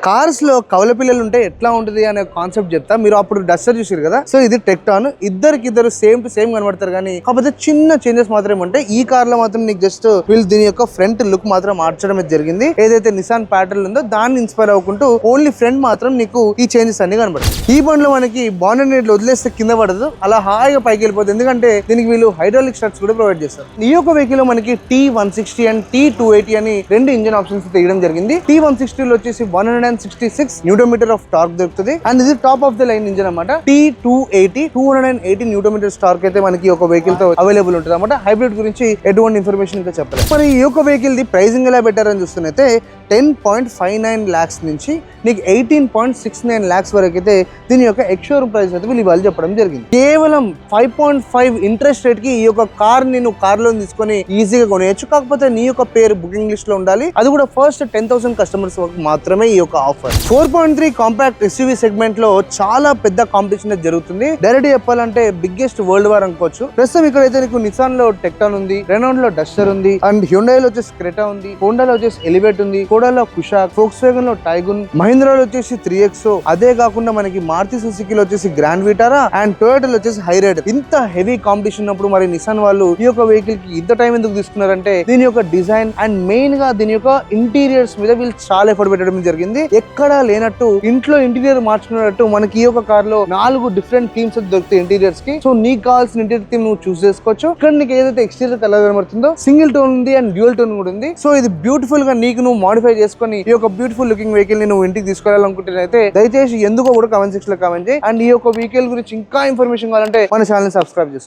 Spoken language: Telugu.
కార్స్ లో కవల పిల్లలు ఉంటే ఎట్లా ఉంటుంది అనే కాన్సెప్ట్ చెప్తా. మీరు అప్పుడు డస్టర్ చూసారు కదా, సో ఇది టెక్టాన్. ఇద్దరు సేమ్ టు సేమ్ కనబడతారు, కానీ కాకపోతే చిన్న చేంజెస్ మాత్రమే ఉంటాయి. ఈ కార్ లో మాత్రం నీకు జస్ట్ వీళ్ళు దీని యొక్క ఫ్రంట్ లుక్ మాత్రం మార్చడం జరిగింది. ఏదైతే నిసాన్ ప్యాటర్న్ ఉందో దాన్ని ఇన్స్పైర్ అవ్వకుంటూ ఓన్లీ ఫ్రంట్ మాత్రం నీకు ఈ చేంజెస్ అన్ని కనబడతాయి. ఈ బండ్లో మనకి బానెట్ వదిలేస్తే కింద పడదు, అలా హాయిగా పైకి వెళ్ళిపోతుంది. ఎందుకంటే దీనికి వీళ్ళు హైడ్రాలిక్ స్ట్రట్స్ కూడా ప్రొవైడ్ చేస్తారు. ఈ యొక్క వెహికల్ లో మనకి T160 అండ్ T280 అని రెండు ఇంజిన్ ఆప్షన్స్ తీయడం జరిగింది. T160 లో వచ్చేసి 166 న్యూటన్ మీటర్ ఆఫ్ టార్క్ దొరుకుతుంది. అండ్ ఇది top of the line engine అనమాట. T280 280 న్యూటన్ మీటర్ టార్క్ అయితే మనకి ఒక వెహికల్ తో అవైలబుల్ ఉంటుంది అనమాట. హైబ్రిడ్ గురించి ఎటువంటి ఇన్ఫర్మేషన్ ఇంకా చెప్పలేదు. మరి ఈ యొక్క వెహికల్ ది ప్రైసింగ్ ఎలా పెట్టారని చూస్తున్నైతే 10.59 lakhs నుంచి నీకు 18.69 lakhs వరకు అయితే దీని యొక్క ఎక్స్‌షోరూమ్ ప్రైస్ అయితే వీళ్ళు ఇవాళ చెప్పడం జరిగింది. కేవలం 5.5 ఇంట్రెస్ట్ రేట్ కి ఈ యొక్క కార్ నేను కార్ లోన్ తీసుకొని ఈజీగా కొనేయచ్చు. కాకపోతే నీ యొక్క పేరు బుకింగ్ లిస్ట్ లో ఉండాలి. అది కూడా ఫస్ట్ 10,000 కస్టమర్స్ వరకు మాత్రమే ఈ యొక్క ఆఫర్. 4.3 కాంపాక్ట్ ఎస్యూవీ సెగ్మెంట్ లో చాలా పెద్ద కాంపిటీషన్ జరుగుతుంది. డైరెక్ట్ చెప్పాలంటే బిగ్గెస్ట్ వరల్డ్ వార్ అనుకోవచ్చు. ప్రస్తుతం ఇక్కడైతే నీకు నిసాన్ లో టెక్టాన్ ఉంది, రెనాల్ట్ లో డస్టర్ ఉంది, అండ్ హ్యుండై లో వచ్చేసి క్రెటా ఉంది, హోండాలో వచ్చేసి ఎలివేట్ ఉంది, కోడాలో కుషాక్, ఫోక్స్‌వ్యాగన్ లో టైగున్, మహీంద్రాలో వచ్చేసి 3XO, అదే కాకుండా మనకి మారుతి సుజుకిలో వచ్చేసి గ్రాండ్ విటారా అండ్ టొయోటాలో వచ్చేసి హైరైడర్. ఇంత హెవీ కాంపిటీషన్ ఉన్నప్పుడు మరి నిసాన్ వాళ్ళు ఈ యొక్క వెహికల్ కి ఇంత టైం ఎందుకు తీసుకున్నారంటే దీని యొక్క డిజైన్ అండ్ మెయిన్ గా దీని యొక్క ఇంటీరియర్స్ మీద వీళ్ళు చాలా ఎఫర్ట్ పెట్టడం జరిగింది. ఎక్కడా లేనట్టు ఇంట్లో ఇంటీరియర్ మార్చుకున్నట్టు మనకి ఈ యొక్క కార్ లో 4 డిఫరెంట్ థీమ్స్ దొరుకుతాయి ఇంటీరియర్స్ కి. సో నీకు కావాల్సిన ఇంటీరియర్ థీమ్ నువ్వు చూస్ చేసుకోవచ్చు. ఇక్కడ నీకు ఏదైతే ఎక్స్టీరియర్ కలర్ కనబడుతుందో సింగిల్ టోన్ ఉంది అండ్ డ్యూయల్ టోన్ కూడా ఉంది. సో ఇది బ్యూటిఫుల్ గా నీకు నువ్వు మోడిఫై చేసుకొని ఈ యొక్క బ్యూటిఫుల్ లుకింగ్ వెహికల్ ని నువ్వు ఇంటికి తీసుకెళ్లాలనుకుంటే దయచేసి ఎందుకో కూడా కామెంట్ సెక్షన్ లో కామెంట్ చేయి. అండ్ ఈ యొక్క వెహికల్ గురించి ఇంకా ఇన్ఫర్మేషన్ కావాలంటే మన ఛానల్ సబ్స్క్రైబ్ చేసుకోండి.